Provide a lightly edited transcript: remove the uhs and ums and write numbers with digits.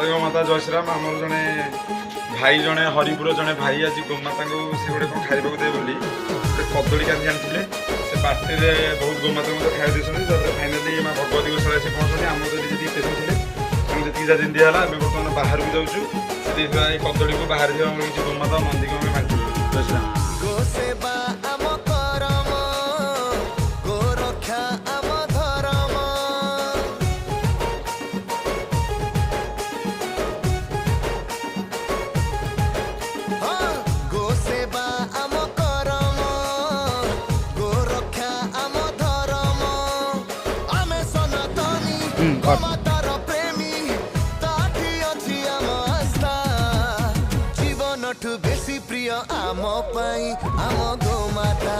जय माता जय श्रीराम आमर जड़े भाई जड़े हरिपुर जड़े भाई आज गोमाता को से गोटे कौन खाइबा दे बोली गोटे कदली कांदी आनी से पार्टी में बहुत गोमाता को खाई देते फाइनाली माँ भगवती गोशाला से पहुँचते आम जी पेशेंट थे जी दिन दिहला बर्तमान बाहर को जाऊँ कदली को बाहर किसी गोमाता नंदी को बांटू जय श्रीराम जीवन ठू बेसी प्रिय आम पाई आम गोमाता।